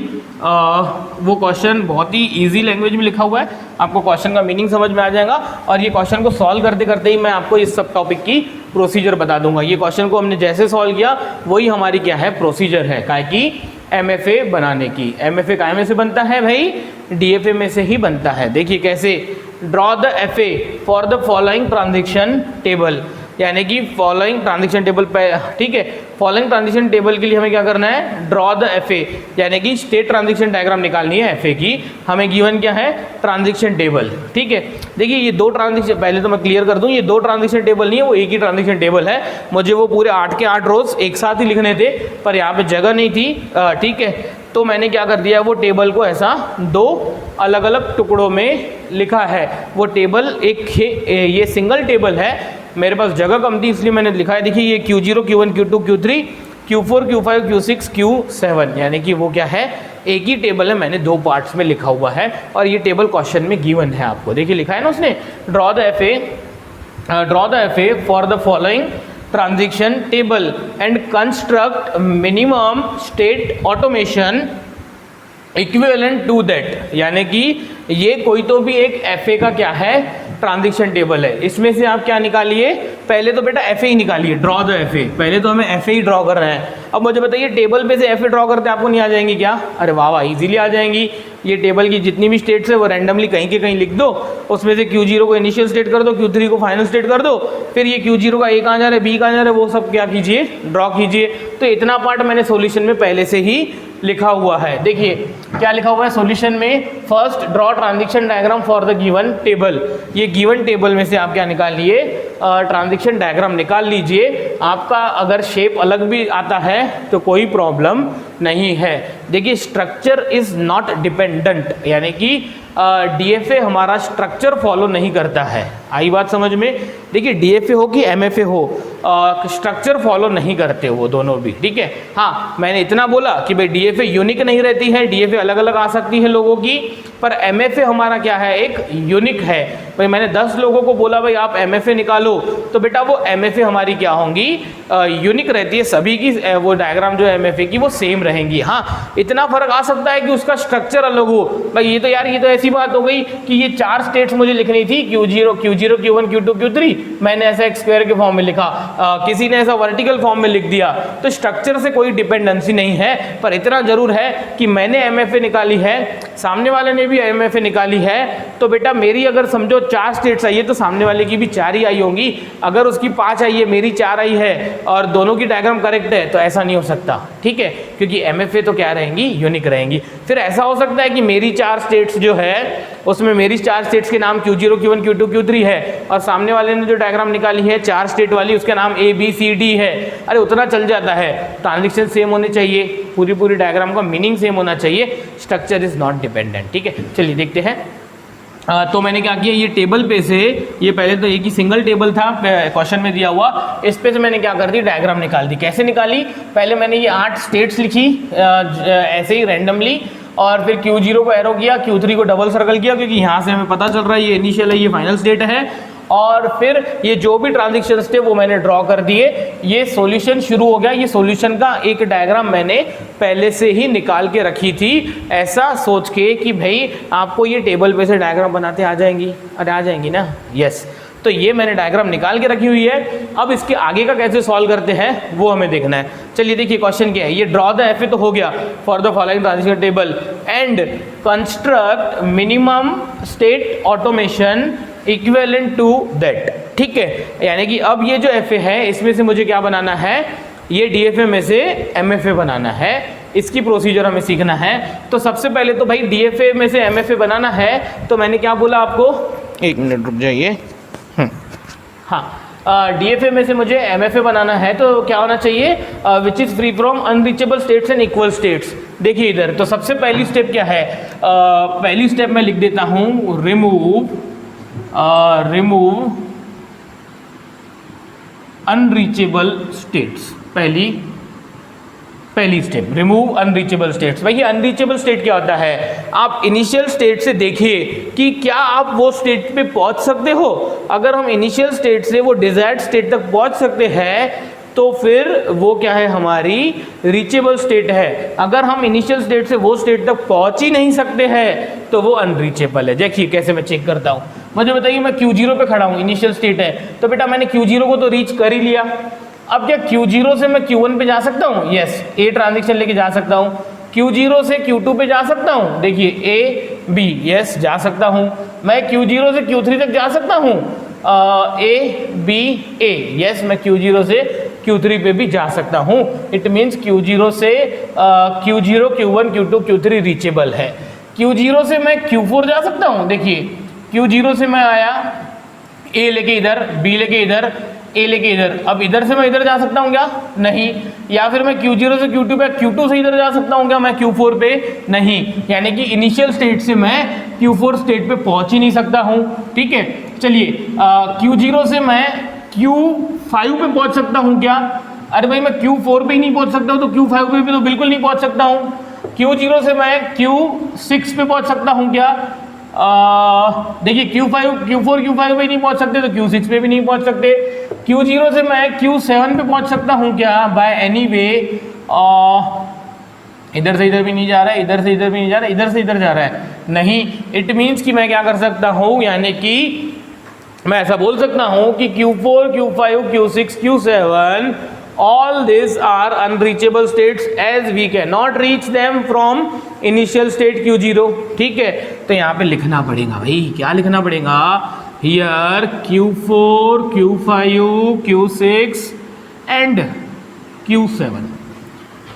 वो क्वेश्चन बहुत ही इजी लैंग्वेज में लिखा हुआ है, आपको क्वेश्चन का मीनिंग समझ में आ जाएगा और ये क्वेश्चन को सॉल्व करते करते ही मैं आपको इस सब टॉपिक की प्रोसीजर बता दूंगा। ये क्वेश्चन को हमने जैसे सॉल्व किया वही हमारी क्या है, प्रोसीजर है काय की, एमएफए बनाने की। एमएफए काय में से बनता है भाई, डीएफए में से ही बनता है। देखिए कैसे, draw the FA for the following transaction table, यानी कि फॉलोइंग ट्रांजेक्शन टेबल पे, ठीक है। फॉलोइंग ट्रांजेक्शन टेबल के लिए हमें क्या करना है, ड्रॉ द एफए, यानी कि स्टेट ट्रांजेक्शन डायग्राम निकालनी है एफए की। हमें गिवन क्या है, ट्रांजेक्शन टेबल, ठीक है। देखिए ये दो ट्रांजेक्शन, पहले तो मैं क्लियर कर दूं, ये दो ट्रांजेक्शन टेबल नहीं है, वो एक ही ट्रांजेक्शन टेबल है। मुझे वो पूरे 8 के 8 रोज एक साथ ही लिखने थे, पर यहाँ पे जगह नहीं थी, ठीक है। तो मैंने क्या कर दिया, वो टेबल को ऐसा दो अलग अलग टुकड़ों में लिखा है। वो टेबल ये सिंगल टेबल है, मेरे पास जगह कम थी इसलिए मैंने लिखा है। देखिए ये Q0, Q1, Q2, Q3, Q4, Q5, Q6, Q7, यानी कि वो क्या है, एक ही टेबल है, मैंने दो पार्ट्स में लिखा हुआ है और ये टेबल क्वेश्चन में गिवन है आपको। देखिए लिखा है ना उसने, draw the FA for the following transaction table and construct minimum state automation equivalent to that, यानी कि ये कोई तो भी एक एफए का क्या है, ट्रांजेक्शन टेबल है। इसमें से आप क्या निकालिए, पहले तो बेटा एफए ही निकालिए, ड्रॉ द एफए, पहले तो हमें एफए ही ड्रॉ कर रहे हैं। अब मुझे बताइए टेबल पे से एफए ड्रॉ करते आपको नहीं आ जाएंगी क्या? अरे वाह वाह, इजीली आ जाएंगी। ये टेबल की जितनी भी स्टेट्स है वो रैंडमली कहीं के कहीं लिख दो, उसमें से Q0 को इनिशियल स्टेट कर दो, Q3 को फाइनल स्टेट कर दो, फिर ये Q0 का A कहाँ जा रहा है, B कहाँ जा रहा है, वो सब क्या कीजिए, ड्रॉ कीजिए। तो इतना पार्ट मैंने सॉल्यूशन में पहले से ही लिखा हुआ है। देखिए क्या लिखा हुआ है सॉल्यूशन में, first draw transaction diagram for the given table. ये गिवन टेबल में से आप क्या निकाल लिए, ट्रांजेक्शन डायग्राम निकाल लीजिए। आपका अगर शेप अलग भी आता है तो कोई प्रॉब्लम नहीं है। देखिए स्ट्रक्चर इज नॉट डिपेंडेंट, यानी कि डीएफए हमारा स्ट्रक्चर फॉलो नहीं करता है। आई बात समझ में? देखिए डीएफए हो कि एमएफए हो, स्ट्रक्चर फॉलो नहीं करते वो दोनों भी, ठीक है। हाँ मैंने इतना बोला कि भाई डीएफए यूनिक नहीं रहती है, डीएफए अलग अलग आ सकती है लोगों की, पर एमएफए हमारा क्या है, एक यूनिक है। भाई मैंने 10 लोगों को बोला भाई आप एमएफए निकालो, तो बेटा वो एमएफए हमारी क्या होंगी, यूनिक रहती है, सभी की वो डायग्राम जो एमएफए की वो सेम रहेंगी। हाँ इतना फर्क आ सकता है कि उसका स्ट्रक्चर अलग हो। भाई ये तो यार ये तो ऐसी बात हो गई कि ये 4 स्टेट्स मुझे लिखनी थी, Q0, Q1, Q2, Q3, मैंने ऐसा एक स्क्वायर के फॉर्म में लिखा, किसी ने ऐसा वर्टिकल फॉर्म में लिख दिया। तो स्ट्रक्चर से कोई डिपेंडेंसी नहीं है, पर इतना जरूर है कि मैंने एमएफए निकाली है, सामने वाले ने भी एमएफए निकाली है, तो बेटा मेरी अगर समझो 4 स्टेट्स आई है तो सामने वाले की भी 4 ही आई होंगी। अगर उसकी 5 आई है, मेरी 4 आई है और दोनों की डायग्राम करेक्ट है, तो ऐसा नहीं हो सकता, ठीक है, क्योंकि एमएफए तो क्या रहेंगी, यूनिक रहेंगी। फिर ऐसा हो सकता है कि मेरी 4 स्टेट्स जो है उसमें मेरी 4 स्टेट्स के नाम Q0, Q1, Q2, Q3 है और सामने वाले ने जो डायग्राम निकाली है 4 स्टेट वाली, उसका नाम ABCD है। अरे उतना चल जाता है, ट्रांजेक्शन सेम होने चाहिए, पूरी डायग्राम का मीनिंग सेम होना चाहिए, स्ट्रक्चर इज नॉट डिपेंडेंट, ठीक है। चलिए देखते हैं। तो मैंने क्या किया, ये टेबल पे से, ये पहले तो एक ही सिंगल टेबल था क्वेश्चन में दिया हुआ, इस पे से मैंने क्या कर दी, डायग्राम निकाल दी। कैसे निकाली, पहले मैंने ये 8 स्टेट्स लिखी ऐसे ही रैंडमली, और फिर Q0 को एरो किया, Q3 को डबल सर्कल किया, क्योंकि यहाँ से हमें पता चल रहा है ये इनिशियल है, ये फाइनल स्टेट है, और फिर ये जो भी ट्रांजेक्शन थे वो मैंने ड्रॉ कर दिए। ये सॉल्यूशन शुरू हो गया। ये सॉल्यूशन का एक डायग्राम मैंने पहले से ही निकाल के रखी थी, ऐसा सोच के कि भाई आपको ये टेबल पे से डायग्राम बनाते आ जाएंगी। अरे आ जाएंगी ना, यस। तो ये मैंने डायग्राम निकाल के रखी हुई है। अब इसके आगे का कैसे सॉल्व करते हैं वो हमें देखना है। चलिए देखिए क्वेश्चन क्या है, ये ड्रॉ द एफए तो हो गया, for the following transaction table and construct minimum state automation equivalent to that, ठीक है। यानी कि अब ये जो एफए है इसमें से मुझे क्या बनाना है, ये डीएफए में से एमएफए बनाना है। इसकी प्रोसीजर हमें सीखना है। तो सबसे पहले तो भाई डीएफए में से एमएफए बनाना है, तो मैंने क्या बोला आपको, 1 मिनट रुक जाइए। हाँ, डीएफए में से मुझे एमएफए बनाना है, तो क्या होना चाहिए, which is free from unreachable states and equal states. देखिए इधर, तो सबसे पहली स्टेप क्या है, पहली स्टेप मैं लिख देता हूँ, रिमूव अनरीचेबल स्टेट्स। पहली स्टेप रिमूव अनरीचेबल स्टेट्स। भाई ये अनरीचेबल स्टेट क्या होता है, आप इनिशियल स्टेट से देखिए कि क्या आप वो स्टेट पे पहुंच सकते हो। अगर हम इनिशियल स्टेट से वो डिजायर्ड स्टेट तक पहुंच सकते हैं तो फिर वो क्या है, हमारी रीचेबल स्टेट है। अगर हम इनिशियल स्टेट से वो स्टेट तक पहुंच ही नहीं सकते हैं तो वो अनरीचेबल है। देखिए कैसे मैं चेक करता हूँ, मुझे बताइए मैं Q0 पे खड़ा हूँ, इनिशियल स्टेट है, तो बेटा मैंने Q0 को तो रीच कर ही लिया। अब क्या Q0 से मैं Q1 पे जा सकता हूँ? यस, ए ट्रांजेक्शन लेके जा सकता हूँ। Q0 से Q2 पे जा सकता हूँ, देखिए ए बी, यस जा सकता हूँ। मैं Q0 से Q3 तक जा सकता हूँ, ए बी ए, यस मैं Q0 से Q3 पे भी जा सकता हूँ। इट मीन्स Q0 से Q0, Q1, Q2, Q3 reachable है। Q0 से मैं Q4 जा सकता हूँ, देखिए Q0 से मैं आया, ए लेके इधर, बी लेके इधर, ए लेके इधर, अब इधर से मैं इधर जा सकता हूँ क्या? नहीं। या फिर मैं Q0 से Q2 पे, Q2 से इधर जा सकता हूँ क्या मैं Q4 पे? नहीं। यानी कि इनिशियल स्टेट से मैं Q4 स्टेट पे पहुंच ही नहीं सकता हूँ। ठीक है, चलिए Q0 से मैं Q5 पे पहुंच सकता हूँ क्या? अरे भाई मैं Q4 पे ही नहीं पहुंच सकता हूँ तो Q5 पे भी तो बिल्कुल नहीं पहुंच सकता हूँ। Q0 से मैं Q6 पे पहुंच सकता हूँ क्या? देखिए Q4 Q5 पे नहीं पहुंच सकते तो Q6 पे भी नहीं पहुंच सकते। Q0 से मैं Q7 पे पहुंच सकता हूं क्या? बाय एनी वे, इधर से इधर भी नहीं जा रहा है, इधर से इधर भी नहीं जा रहा है, इधर से इधर जा रहा है, नहीं। इट मीन्स कि मैं क्या कर सकता हूं, यानी कि मैं ऐसा बोल सकता हूं कि Q4, Q5, Q6, Q7 all these are unreachable states as we cannot reach them from initial state Q0। ठीक है, तो यहाँ पे लिखना पड़ेगा भाई, क्या लिखना पड़ेगा? Here Q4, Q5, Q6 and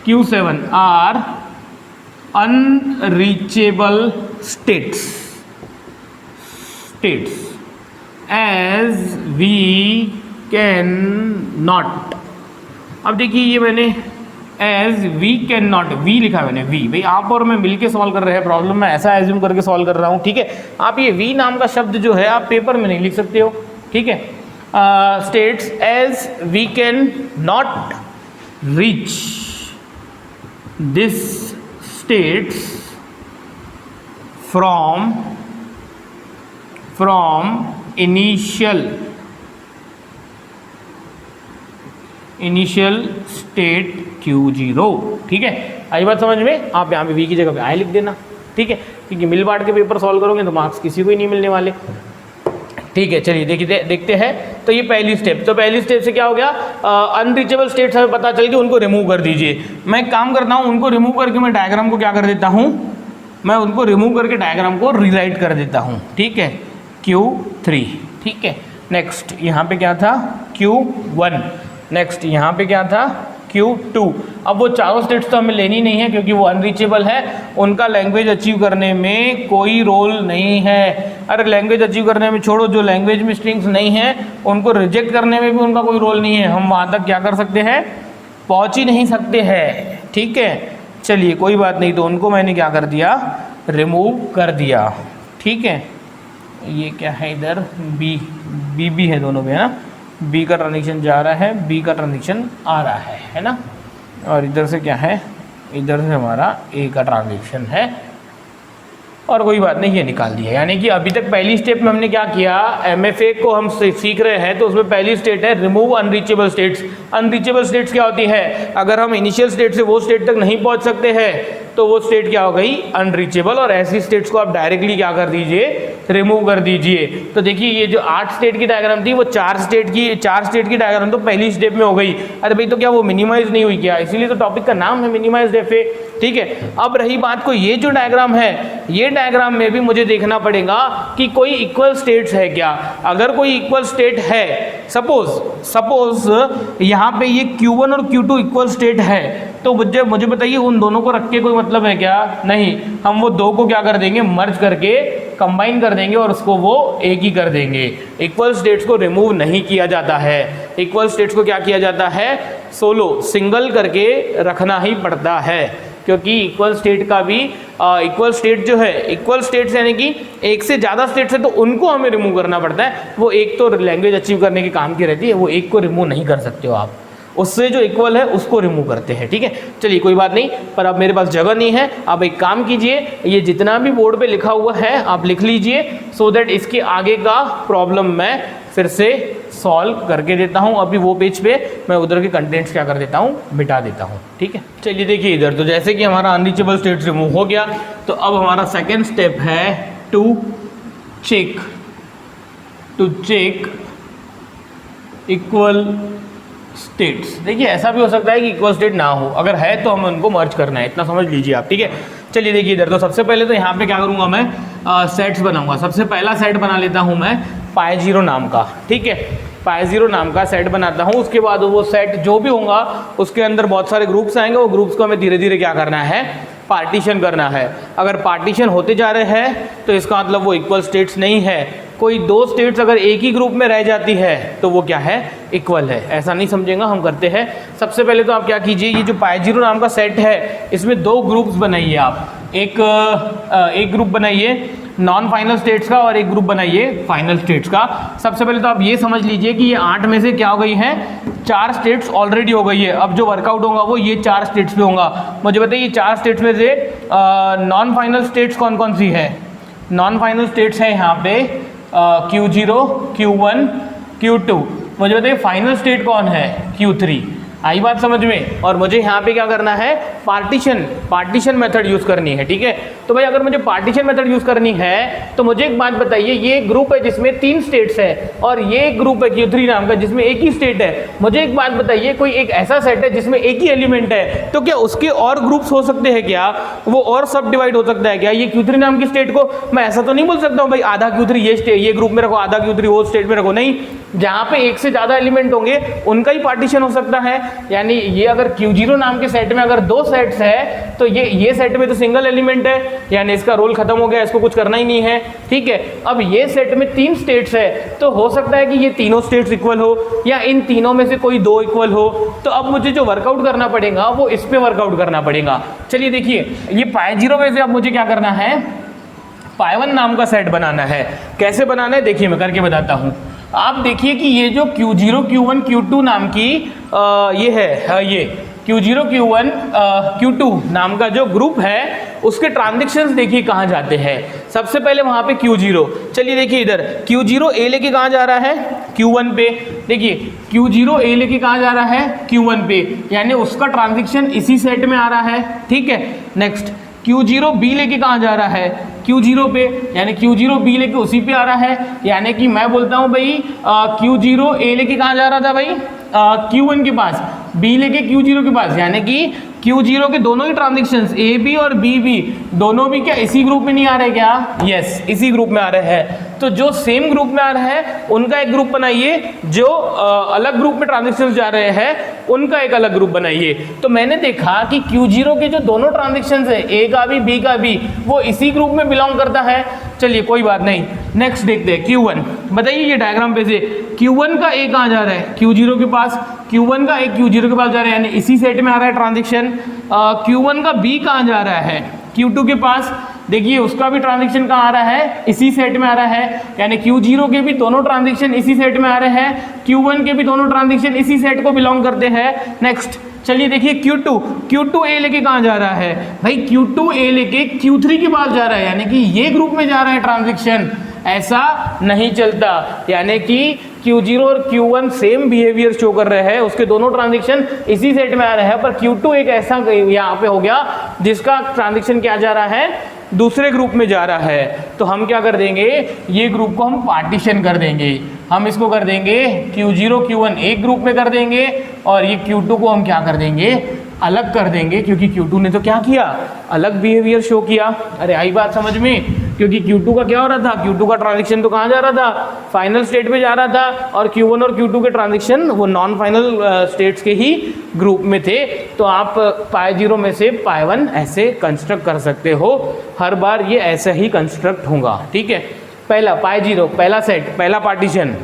Q7 are unreachable states as we cannot। अब देखिए ये मैंने as we can not, we लिखा मैंने, वी, भाई आप और मैं मिलके सॉल्व कर रहे हैं प्रॉब्लम, मैं ऐसा एज्यूम करके सॉल्व कर रहा हूँ। ठीक है, आप ये वी नाम का शब्द जो है आप पेपर में नहीं लिख सकते हो। ठीक है, states as we can not reach this states from initial state Q0। ठीक है, आई बात समझ में? आप यहाँ पे वी की जगह पे आई लिख देना। ठीक है, क्योंकि मिल बांट के पेपर सॉल्व करोगे तो मार्क्स किसी को ही नहीं मिलने वाले। ठीक है, चलिए देखते हैं। तो ये पहली स्टेप, तो पहली स्टेप से क्या हो गया, अनरीचेबल स्टेट्स हमें पता चल गई, उनको रिमूव कर दीजिए। मैं एक काम करता हूँ, उनको रिमूव करके मैं डायग्राम को क्या कर देता हूँ, मैं उनको रिमूव करके डायग्राम को रीराइट कर देता हूँ। ठीक है, Q3। ठीक है, नेक्स्ट यहाँ पे क्या था, Q1, नेक्स्ट यहाँ पे क्या था, Q2। अब वो चारों स्टेट्स तो हमें लेनी नहीं है क्योंकि वो अनरीचेबल है, उनका लैंग्वेज अचीव करने में कोई रोल नहीं है। अरे लैंग्वेज अचीव करने में छोड़ो, जो लैंग्वेज में स्ट्रिंग्स नहीं है उनको रिजेक्ट करने में भी उनका कोई रोल नहीं है। हम वहाँ तक क्या कर सकते हैं, पहुँच ही नहीं सकते हैं। ठीक है, चलिए कोई बात नहीं, तो उनको मैंने क्या कर दिया, रिमूव कर दिया। ठीक है, ये क्या है इधर, बी है दोनों में, है ना, बी का ट्रांजेक्शन जा रहा है, बी का ट्रांजेक्शन आ रहा है ना, और इधर से क्या है, इधर से हमारा ए का ट्रांजेक्शन है, और कोई बात नहीं, ये निकाल दिया। यानी कि अभी तक पहली स्टेप में हमने क्या किया, एमएफए को हम सीख रहे हैं, तो उसमें पहली स्टेट है remove unreachable states. Unreachable states क्या होती है, अगर हम इनिशियल स्टेट से वो स्टेट तक नहीं पहुंच सकते हैं तो वो स्टेट क्या हो गई, अनरीचेबल, और ऐसी स्टेट्स को आप डायरेक्टली क्या कर दीजिए, रिमूव कर दीजिए। तो देखिए ये जो 8 स्टेट की डायग्राम थी वो 4 स्टेट की डायग्राम तो पहली स्टेप में हो गई। अरे भाई तो क्या वो मिनिमाइज नहीं हुई क्या, इसीलिए तो टॉपिक का नाम है मिनिमाइज्ड एफए। ठीक है, अब रही बात को, ये जो डायग्राम है, ये डायग्राम में भी मुझे देखना पड़ेगा कि कोई इक्वल स्टेट्स है क्या। अगर कोई इक्वल स्टेट है, सपोज यहाँ पे ये Q1 और Q2 इक्वल स्टेट है, तो मुझे बताइए उन दोनों को रख के कोई मतलब है क्या? नहीं, हम वो दो को क्या कर देंगे, मर्ज करके कंबाइन कर देंगे और उसको वो एक ही कर देंगे। इक्वल स्टेट्स को रिमूव नहीं किया जाता है, इक्वल स्टेट्स को क्या किया जाता है, सोलो सिंगल करके रखना ही पड़ता है, क्योंकि इक्वल स्टेट का भी इक्वल स्टेट जो है, इक्वल स्टेट्स यानी कि एक से ज़्यादा स्टेट्स है तो उनको हमें रिमूव करना पड़ता है। वो एक तो लैंग्वेज अचीव करने के काम की रहती है, वो एक को रिमूव नहीं कर सकते हो आप। उससे जो इक्वल है उसको रिमूव करते हैं, ठीक है। चलिए कोई बात नहीं, पर अब मेरे पास जगह नहीं है। आप एक काम कीजिए, ये जितना भी बोर्ड पे लिखा हुआ है आप लिख लीजिए, सो दैट इसके आगे का प्रॉब्लम मैं फिर से सॉल्व करके देता हूँ। अभी वो पेज पे मैं उधर के कंटेंट्स क्या कर देता हूँ, मिटा देता हूँ, ठीक है। चलिए देखिए इधर, तो जैसे कि हमारा अनरीचेबल स्टेट्स रिमूव हो गया, तो अब हमारा सेकेंड स्टेप है टू चेक इक्वल स्टेट्स। देखिए ऐसा भी हो सकता है कि इक्वल स्टेट ना हो, अगर है तो हमें उनको मर्ज करना है, इतना समझ लीजिए आप, ठीक है। चलिए देखिए इधर, तो सबसे पहले तो यहाँ पे क्या करूँगा मैं, सेट्स बनाऊंगा। सबसे पहला सेट बना लेता हूँ मैं π0 नाम का, ठीक है। π0 नाम का सेट बनाता हूँ। उसके बाद वो सेट जो भी होगा उसके अंदर बहुत सारे ग्रुप्स आएंगे, वो ग्रुप्स को हमें धीरे धीरे क्या करना है, पार्टीशन करना है। अगर पार्टीशन होते जा रहे हैं तो इसका मतलब वो इक्वल स्टेट्स नहीं है। कोई दो स्टेट्स अगर एक ही ग्रुप में रह जाती है तो वो क्या है, इक्वल है। ऐसा नहीं समझेगा, हम करते हैं। सबसे पहले तो आप क्या कीजिए, ये जो π0 नाम का सेट है इसमें दो ग्रुप्स बनाइए आप। एक ग्रुप बनाइए नॉन फाइनल स्टेट्स का और एक ग्रुप बनाइए फाइनल स्टेट्स का। सबसे पहले तो आप ये समझ लीजिए कि ये 8 में से क्या हो गई हैं, 4 स्टेट्स ऑलरेडी हो गई है। अब जो वर्कआउट होगा वो ये 4 स्टेट्स पे होगा। मुझे बताइए 4 स्टेट्स में से नॉन फाइनल स्टेट्स कौन कौन सी है। नॉन फाइनल स्टेट्स है यहाँ पे Q0, Q1, Q2। मुझे बताइए फाइनल स्टेट कौन है, Q3। आई बात समझ में। और मुझे यहाँ पे क्या करना है, पार्टीशन मेथड यूज़ करनी है, ठीक है। तो भाई अगर मुझे पार्टीशन मेथड यूज़ करनी है तो मुझे एक बात बताइए, ये ग्रुप है जिसमें 3 स्टेट्स है और ये ग्रुप है Q3 नाम का जिसमें एक ही स्टेट है। मुझे एक बात बताइए, कोई एक ऐसा सेट है जिसमें एक ही एलिमेंट है, तो क्या उसके और ग्रुप्स हो सकते हैं क्या, वो और सब डिवाइड हो सकता है क्या। ये Q3 नाम की स्टेट को मैं ऐसा तो नहीं बोल सकता हूँ भाई आधा Q3 ये ग्रुप में रखो, आधा Q3 वो स्टेट में रखो। नहीं, जहाँ पे एक से ज़्यादा एलिमेंट होंगे उनका ही पार्टीशन हो सकता है। यानी ये अगर Q0 नाम के सेट में अगर 2 सेट्स है तो ये सेट में तो सिंगल एलिमेंट है, यानी इसका रोल खत्म हो गया, इसको कुछ करना ही नहीं है, ठीक है। अब ये सेट में 3 स्टेट्स है, तो हो सकता है कि ये तीनों स्टेट्स इक्वल हो या इन तीनों में से कोई 2 इक्वल हो। तो अब मुझे जो वर्कआउट करना पड़ेगा वो इस पे वर्कआउट करना पड़ेगा। चलिए देखिए, ये π0 में से अब मुझे क्या करना है, π1 नाम का सेट बनाना है। कैसे बनाना है देखिए मैं करके बताता हूँ। आप देखिए कि ये जो Q0, Q1, Q2 नाम की ये है, ये Q0, Q1, Q2 नाम का जो ग्रुप है उसके ट्रांजैक्शंस देखिए कहाँ जाते हैं। सबसे पहले वहाँ पे Q0, चलिए देखिए इधर Q0 A लेके कहाँ जा रहा है, Q1 पे। देखिए Q0 A लेके कहाँ जा रहा है, Q1 पे, यानी उसका ट्रांजैक्शन इसी सेट में आ रहा है, ठीक है। नेक्स्ट Q0 B लेके कहाँ जा रहा है, Q0 पे, यानी Q0 B लेके उसी पे आ रहा है। यानी कि मैं बोलता हूँ भाई Q0 A लेके कहाँ जा रहा था भाई, Q1 के पास, B लेके Q0 के पास, यानी कि Q0 के दोनों ही ट्रांजैक्शंस A भी और B भी दोनों भी क्या इसी ग्रुप में नहीं आ रहे क्या, यस इसी ग्रुप में आ रहे हैं। तो जो सेम ग्रुप में आ रहा है उनका एक ग्रुप बनाइए, जो अलग ग्रुप में ट्रांजैक्शंस जा रहे हैं उनका एक अलग ग्रुप बनाइए। तो मैंने देखा कि Q0 के जो दोनों ट्रांजैक्शंस है, A का भी B का भी, वो इसी ग्रुप में बिलोंग करता है। चलिए कोई बात नहीं, नेक्स्ट देखते हैं Q1। बताइए ये डायग्राम पे से Q1 का A कहाँ जा रहा है, Q0 के पास, Q1 का A Q0 के पास जा रहा है, यानी इसी सेट में आ रहा है ट्रांजैक्शन। Q1 का B कहाँ जा रहा है, Q2 के पास। देखिए उसका भी ट्रांजैक्शन कहाँ आ रहा है, इसी सेट में आ रहा है, यानी Q0 के भी दोनों ट्रांजैक्शन इसी सेट में आ रहे हैं, Q1 के भी दोनों ट्रांजैक्शन इसी सेट को बिलोंग करते हैं। नेक्स्ट चलिए देखिए Q2 A लेके कहाँ जा रहा है भाई, Q2 A लेके Q3 के पास जा रहा है, यानी कि ये ग्रुप में जा रहा है ट्रांजैक्शन। ऐसा नहीं चलता, यानी कि Q0 और Q1 सेम बिहेवियर शो कर रहे हैं, उसके दोनों ट्रांजैक्शन इसी सेट में आ रहे हैं, पर Q2 एक ऐसा यहाँ पे हो गया जिसका ट्रांजैक्शन क्या जा रहा है, दूसरे ग्रुप में जा रहा है। तो हम क्या कर देंगे, ये ग्रुप को हम पार्टीशन कर देंगे। हम इसको कर देंगे Q0, Q1 एक ग्रुप में कर देंगे और ये Q2 को हम क्या कर देंगे, अलग कर देंगे, क्योंकि Q2 ने तो क्या किया, अलग बिहेवियर शो किया। अरे आई बात समझ में, क्योंकि Q2 का क्या हो रहा था, Q2 का ट्रांजैक्शन तो कहाँ जा रहा था, फाइनल स्टेट में जा रहा था, और Q1 और Q2 के ट्रांजैक्शन वो नॉन फाइनल स्टेट्स के ही ग्रुप में थे। तो आप π0 में से π1 ऐसे कंस्ट्रक्ट कर सकते हो, हर बार ये ऐसा ही कंस्ट्रक्ट होगा, ठीक है। पहला π0 पहला सेट, पहला पार्टीशन,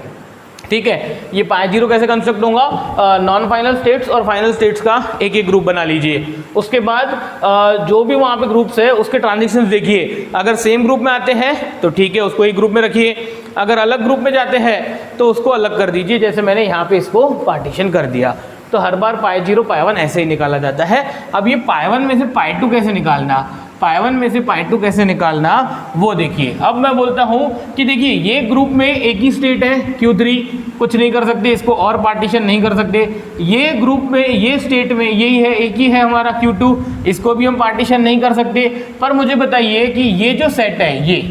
ठीक है। ये π0 कैसे कंस्ट्रक्ट होगा, नॉन फाइनल स्टेट्स और फाइनल स्टेट्स का एक एक ग्रुप बना लीजिए। उसके बाद जो भी वहाँ पे ग्रुप्स है उसके ट्रांजैक्शंस देखिए, अगर सेम ग्रुप में आते हैं तो ठीक है उसको एक ग्रुप में रखिए, अगर अलग ग्रुप में जाते हैं तो उसको अलग कर दीजिए, जैसे मैंने यहाँ पे इसको पार्टीशन कर दिया, तो हर बार पाई 0 पाई 1 ऐसे ही निकाला जाता है। अब ये पाई 1 में से पाई 2 कैसे निकालना, पाई 1 में से पाई 2 कैसे निकालना वो देखिए। अब मैं बोलता हूँ कि देखिए ये ग्रुप में एक ही स्टेट है Q3, कुछ नहीं कर सकते, इसको और पार्टीशन नहीं कर सकते। ये ग्रुप में ये स्टेट में यही है, एक ही है हमारा Q2, इसको भी हम पार्टीशन नहीं कर सकते। पर मुझे बताइए कि ये जो सेट है ये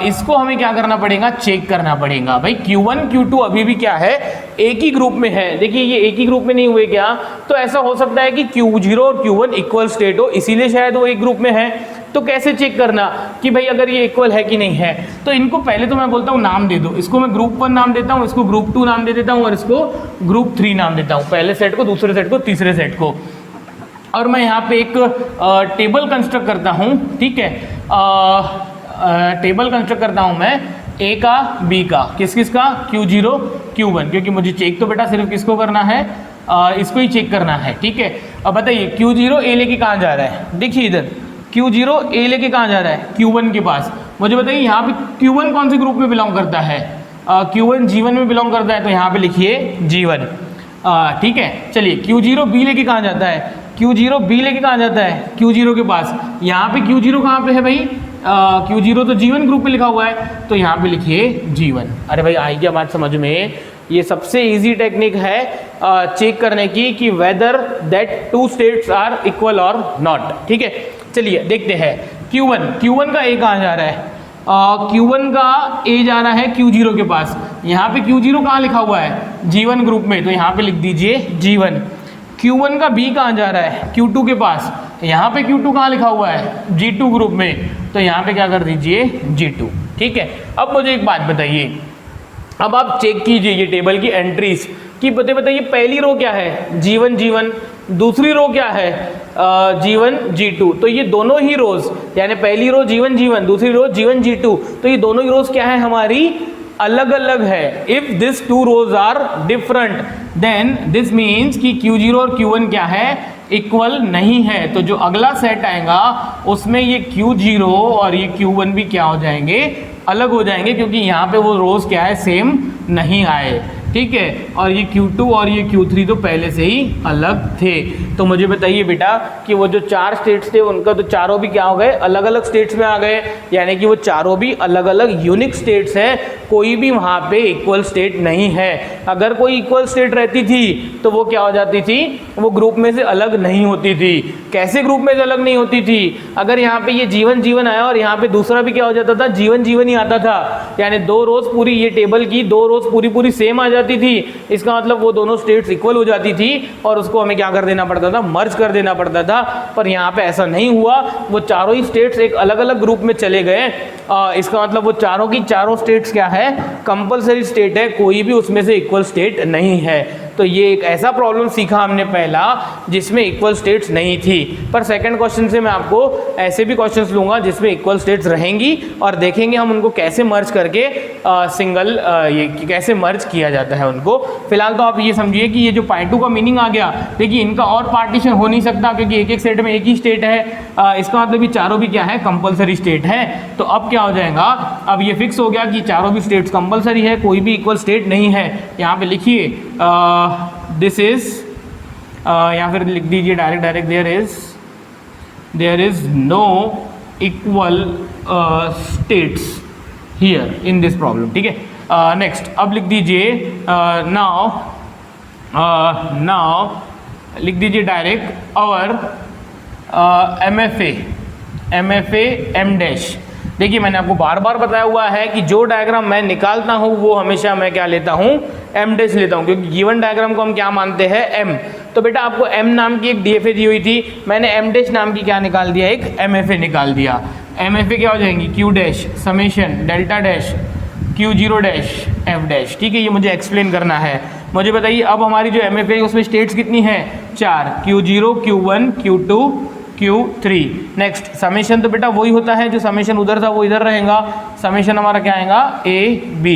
इसको हमें क्या करना पड़ेगा, चेक करना पड़ेगा। भाई Q1 Q2 अभी भी क्या है, एक ही ग्रुप में है। देखिए ये एक ही ग्रुप में नहीं हुए क्या, तो ऐसा हो सकता है कि Q0 और Q1 इक्वल स्टेट हो, इसीलिए शायद वो एक ग्रुप में है। तो कैसे चेक करना कि भाई अगर ये इक्वल है कि नहीं है, तो इनको पहले तो मैं बोलता हूँ नाम दे दो। इसको मैं ग्रुप 1 नाम देता हूँ, इसको ग्रुप 2 नाम दे देता हूँ और इसको ग्रुप 3 नाम देता हूँ, पहले सेट को, दूसरे सेट को, तीसरे सेट को। और मैं यहाँ पे एक टेबल कंस्ट्रक्ट करता हूँ, ठीक है, टेबल कंस्ट्रक्ट करता हूँ मैं ए का बी का, किस किस का, Q0 Q1, क्योंकि मुझे चेक तो बेटा सिर्फ किसको करना है, इसको ही चेक करना है, ठीक है। अब बताइए Q0 ए लेके कहाँ जा रहा है, देखिए इधर Q0 ए लेके कहाँ जा रहा है, Q1 के पास। मुझे बताइए यहाँ पे Q1 कौन से ग्रुप में बिलोंग करता है, Q1 G1 में बिलोंग करता है, तो यहाँ पे लिखिए G1, ठीक है। चलिए Q0 बी लेके कहाँ जाता है, Q0 बी लेके कहाँ जाता है, Q0 के पास। यहाँ पे Q0 कहाँ पे है भाई, Q0 तो G1 ग्रुप में लिखा हुआ है, तो यहाँ पे लिखिए G1। अरे भाई आई क्या बात समझ में, ये सबसे इजी टेक्निक है चेक करने की कि whether that two states are equal और नॉट, ठीक है। चलिए देखते हैं Q1 का ए कहाँ जा रहा है, Q1 का ए जा रहा है Q0 के पास। यहाँ पे Q0 कहाँ लिखा हुआ है, G1 ग्रुप में, तो यहाँ पे लिख दीजिए G1। Q1 का बी कहाँ जा रहा है, Q2 के पास। यहाँ पे Q2 कहाँ लिखा हुआ है, G2 ग्रुप में, तो यहाँ पे क्या कर दीजिए G2, ठीक है। अब मुझे एक बात बताइए, अब आप चेक कीजिए ये टेबल की एंट्रीज कि बताइए पहली रो क्या है, G1, दूसरी रो क्या है, G1 G2, तो ये दोनों ही रोज, यानी पहली रो G1, दूसरी रो G1 G2, तो ये दोनों ही रोज क्या है हमारी, अलग अलग है। If this two rows are different then this means कि Q0 और Q1 क्या है, इक्वल नहीं है। तो जो अगला सेट आएगा उसमें ये Q0 और ये Q1 भी क्या हो जाएंगे, अलग हो जाएंगे, क्योंकि यहाँ पे वो रोज क्या है, सेम नहीं आए, ठीक है। और ये Q2 और ये Q3 तो पहले से ही अलग थे। तो मुझे बताइए बेटा कि वो जो 4 स्टेट्स थे उनका तो चारों भी क्या हो गए, अलग अलग स्टेट्स में आ गए, यानी कि वो चारों भी अलग अलग यूनिक स्टेट्स है, कोई भी वहाँ पे इक्वल स्टेट नहीं है। अगर कोई इक्वल स्टेट रहती थी तो वो क्या हो जाती थी, वो ग्रुप में से अलग नहीं होती थी। कैसे ग्रुप में से अलग नहीं होती थी, अगर यहाँ पे ये G1 आया और यहाँ पे दूसरा भी क्या हो जाता था, G1 ही आता था, यानी 2 रोज पूरी ये टेबल की 2 रोज पूरी सेम आ जाती थी। इसका मतलब वो दोनों स्टेट्स इक्वल हो जाती थी और उसको हमें क्या कर देना पड़ता था, मर्ज कर देना पड़ता था। पर यहाँ पे ऐसा नहीं हुआ, वो चारों ही स्टेट्स एक अलग अलग ग्रुप में चले गए। इसका मतलब वो चारों की चारों स्टेट्स क्या है, कंपलसरी स्टेट है, कोई भी उसमें से इक्वल स्टेट नहीं है। तो ये एक ऐसा प्रॉब्लम सीखा हमने पहला जिसमें इक्वल स्टेट्स नहीं थी। पर सेकंड क्वेश्चन से मैं आपको ऐसे भी क्वेश्चंस लूंगा जिसमें इक्वल स्टेट्स रहेंगी और देखेंगे हम उनको कैसे मर्ज करके ये कैसे मर्ज किया जाता है उनको। फिलहाल तो आप ये समझिए कि ये जो पाई 2 का मीनिंग आ गया, देखिए इनका और पार्टीशन हो नहीं सकता क्योंकि एक एक सेट में एक ही स्टेट है। इसका मतलब ये चारों भी क्या है, कंपलसरी स्टेट है। तो अब क्या हो जाएगा, अब ये फिक्स हो गया कि चारों भी स्टेट्स कंपलसरी है, कोई भी इक्वल स्टेट नहीं है। यहाँ पे लिखिए दिस इज, या फिर लिख दीजिए direct there is no equal states here in this problem, ठीक है। नेक्स्ट अब लिख दीजिए नाउ लिख दीजिए डायरेक्ट और MFA M डैश। देखिए मैंने आपको बार बार बताया हुआ है कि जो डायग्राम मैं निकालता हूँ वो हमेशा मैं क्या लेता हूँ, M डैश लेता हूँ, क्योंकि गिवन डायग्राम को हम क्या मानते हैं, M। तो बेटा आपको M नाम की एक DFA दी हुई थी, मैंने M डैश नाम की क्या निकाल दिया, एक MFA निकाल दिया। MFA क्या हो जाएंगी, Q dash summation delta dash Q0 dash F dash, ठीक है। ये मुझे एक्सप्लेन करना है। मुझे बताइए अब हमारी जो MFA है उसमें स्टेट्स कितनी है, 4, Q0 Q1 Q2 Q3। Next summation तो बेटा वही होता है, जो समेशन उधर था वो इधर रहेगा, समेशन हमारा क्या आएगा AB।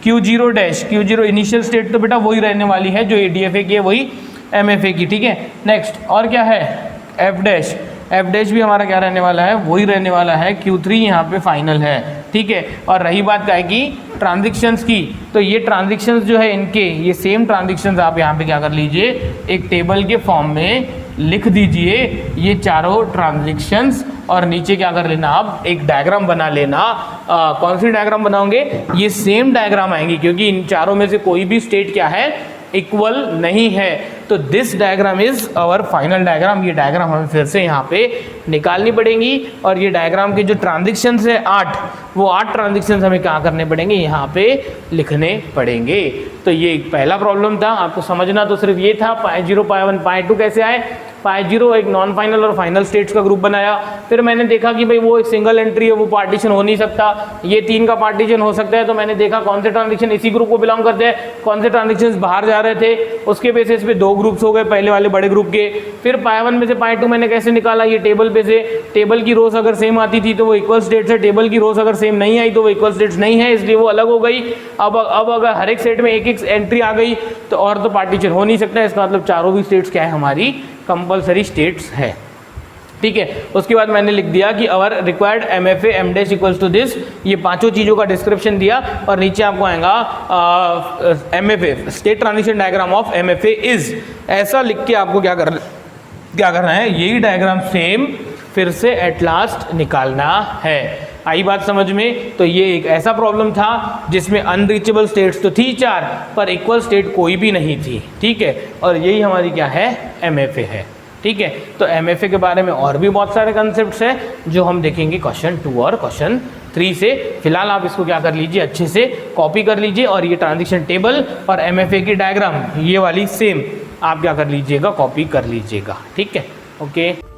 Q0 dash, Q0 initial state तो बेटा वही रहने वाली है जो DFA की है वही MFA की, ठीक है। नेक्स्ट और क्या है, F डैश भी हमारा क्या रहने वाला है, वही रहने वाला है, Q3 यहाँ पे फाइनल है, ठीक है। और रही बात क्या है कि ट्रांजैक्शंस की, तो ये ट्रांजैक्शंस जो है इनके, ये सेम ट्रांजैक्शंस आप यहाँ पे क्या कर लीजिए, एक टेबल के फॉर्म में लिख दीजिए ये चारों ट्रांजैक्शंस, और नीचे क्या कर लेना, आप एक डायग्राम बना लेना। कौन सी डायग्राम बनाओगे, ये सेम डायग्राम आएंगी, क्योंकि इन चारों में से कोई भी स्टेट क्या है, इक्वल नहीं है। तो this diagram is our final diagram. ये डायग्राम हमें फिर से यहाँ पे निकालनी पड़ेंगी, और ये डायग्राम के जो ट्रांजैक्शंस है 8, वो 8 ट्रांजैक्शंस हमें क्या करने पड़ेंगे, यहाँ पे लिखने पड़ेंगे। तो ये एक पहला प्रॉब्लम था, आपको समझना तो सिर्फ ये था। पाई 0, पाई 1, पाई 2 कैसे आए, पाई 0 एक नॉन फाइनल और फाइनल स्टेट्स का ग्रुप बनाया, फिर मैंने देखा कि भाई वो एक सिंगल एंट्री है, वो पार्टीशन हो नहीं सकता, ये 3 का पार्टीशन हो सकता है, तो मैंने देखा कौन से ट्रांजैक्शन इसी ग्रुप को बिलोंग करते हैं, कौन से ट्रांजैक्शंस बाहर जा रहे थे, उसके बेसिस पे 2 ग्रुप्स हो गए पहले वाले बड़े ग्रुप के। फिर पाई 1 में से पाई 2 मैंने कैसे निकाला, ये टेबल पे से, टेबल की रोज अगर सेम आती थी तो वो इक्वल स्टेट्स है, टेबल की रोज अगर सेम नहीं आई तो वो इक्वल स्टेट्स नहीं है, इसलिए वो अलग हो गई। अब अगर हर एक सेट में एक एक एंट्री आ गई तो और तो पार्टीशन हो नहीं सकता, इसका मतलब चारों भी स्टेट्स क्या है, हमारी कंपलसरी स्टेट्स है, ठीक है। उसके बाद मैंने लिख दिया कि our required MFA M dash equals to this, ये 5 चीज़ों का डिस्क्रिप्शन दिया, और नीचे आपको आएगा MFA state transition diagram of MFA is, ऐसा लिख के आपको क्या करना है, यही डायग्राम सेम फिर से एट लास्ट निकालना है। आई बात समझ में। तो ये एक ऐसा प्रॉब्लम था जिसमें अनरीचेबल स्टेट्स तो थी 4, पर इक्वल स्टेट कोई भी नहीं थी, ठीक है। और यही हमारी क्या है, MFA है, ठीक है। तो MFA के बारे में और भी बहुत सारे कंसेप्ट्स हैं जो हम देखेंगे क्वेश्चन 2 और क्वेश्चन 3 से। फिलहाल आप इसको क्या कर लीजिए, अच्छे से कॉपी कर लीजिए, और ये ट्रांजिशन टेबल और MFA की डायग्राम ये वाली सेम आप क्या कर लीजिएगा, कॉपी कर लीजिएगा, ठीक है। ओके।